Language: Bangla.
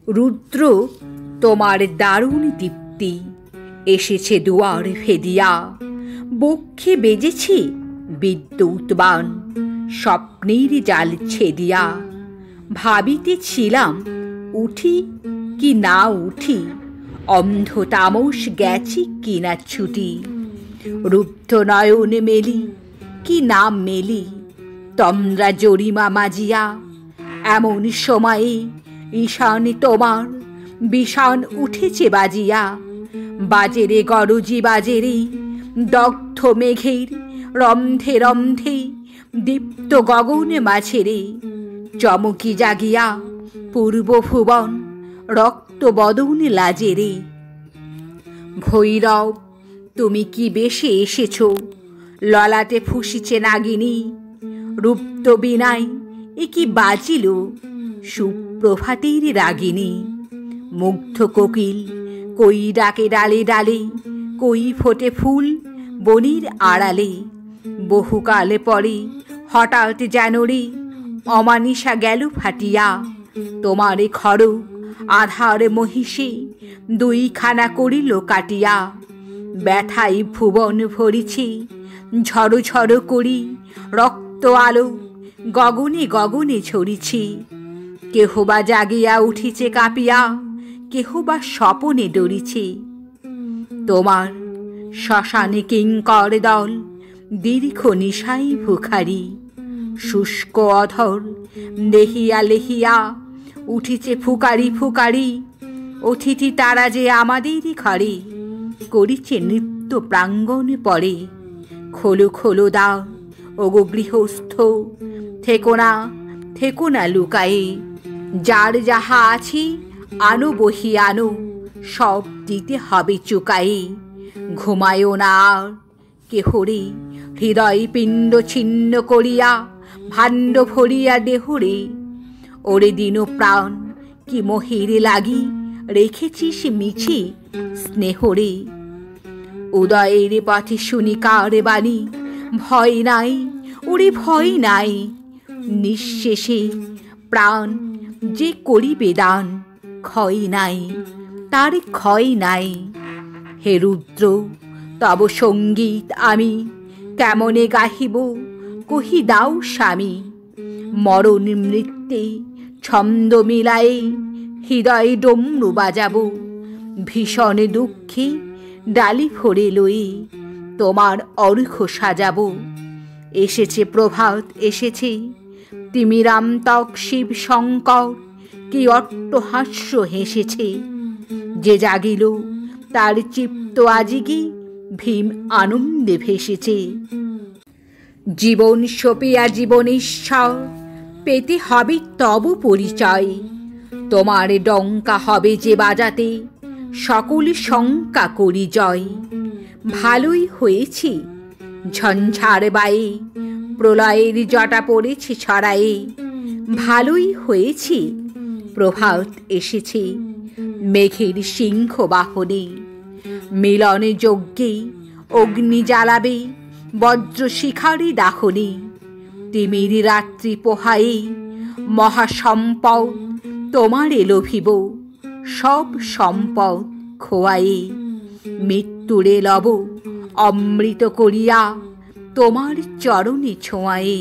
রুদ্র তোমার দারুণ দীপ্তি এসেছে দুয়ার ফেদিয়া, বক্ষে বেজেছে বিদ্যুৎবান স্বপ্নের জাল ছেদিয়া। ভাবিতেছিলাম উঠি কি না উঠি, অন্ধ তামস গেছি কিনা ছুটি। রুদ্ধ নয়ন মেলি কি নাম মেলি, তন্দ্রা জরিমা মাজিয়া। এমন সময়ে ঈশানে তোমার বিষাণ উঠেছে বাজিয়া। বাজেরে গরজি বাজেরে দগ্ধ মেঘের রন্ধে রন্ধে, দীপ্ত গগন মাঝেরে চমকি জাগিয়া পূর্ব ভুবন রক্ত বদন লাজেরে। ভৈরব তুমি কি বেশে এসেছ, ললাটে ফুসিছে নাগিনী। রূপ্ত বিনাই এ কি বাজিল সুপ্রভাতের রাগিনী। মুগ্ধ কোকিল কই ডাকে ডালে ডালে, কই ফোটে ফুল বনির আড়ালে। বহুকালে পরে হঠাৎ যেন রে অমানিসা গেল ফাটিয়া। তোমারে খড়গ আধার মহিষে দুইখানা করিল কাটিয়া। ব্যথায় ভুবন ভরিছে ঝড় ঝড় করি, রক্ত আলো গগনে গগনে ঝরিছি। কেহ বা জাগিয়া উঠিছে কাঁপিয়া, কেহ বা স্বপনে ডরিছে। তোমার শ্মশানে কিঙ্কর দল দীর্ঘ নিশাই ভুখারি। শুষ্ক অধর লেহিয়া লেহিয়া উঠিছে ফুকারি ফুকারি। অতিথি তারা যে আমাদেরই ঘরে, করিছে নৃত্য প্রাঙ্গণে পড়ে। খোলো খোলো দাও ওগো গৃহস্থ, থেকো না লুকায়ে। যার যাহা আছে আনো বহি আনো, সব দিতে হবে চুকায়ে। ঘুমায়ও না আর কেহরে, হৃদয় পিণ্ড ছিন্ন করিয়া ভাণ্ড ভরিয়া দেহরে। ওরে দিন প্রাণ কি মোহের লাগি, রেখেছিস মিছি স্নেহরে। উদয়ের পথে শুনি কার বাণী, ভয় নাই ওরে ভয় নাই। নিঃশেষে প্রাণ যে করিবে দান, ক্ষয় নাই তার ক্ষয় নাই। হে রুদ্র তব সঙ্গীত আমি কেমনে গাহিব, কহি দাও স্বামী। মরণ মৃত্যে ছন্দ মিলায়ে হৃদয় ডমরু বাজাবো। ভীষণ দুঃখে ডালি ভরে লয়ে তোমার অর্ঘ্য সাজাবো। এসেছে প্রভাত এসেছে, তিমিরান্তক শিব শঙ্কর কি অট্টহাস্য হেসেছে। যে জাগিল তার চিত্ত আজিগে ভীম আনন্দে ভেসেছে। জীবন সপিয়া জীবনেশ্বর পেতে হবে তব পরিচয়। তোমার ডঙ্কা হবে যে বাজাতে, সকল শঙ্কা করি জয়। ভালোই হয়েছি ঝঞ্ঝার বায়ে, প্রলয়ের জটা পড়েছে ছড়ায়ে। ভালোই হয়েছি প্রভাত এসেছে মেঘের সিংহ বাহনে। মিলন যজ্ঞে অগ্নি জ্বালাবে বজ্র শিখারি দাহনে। তিমির রাত্রি পোহায়ে মহাসম্পদ তোমারে লোভিব। সব সম্পদ খোয়ায়ে মৃত্যুরে লব অমৃত করিয়া তোমার চরণে ছোঁয়ায়ে।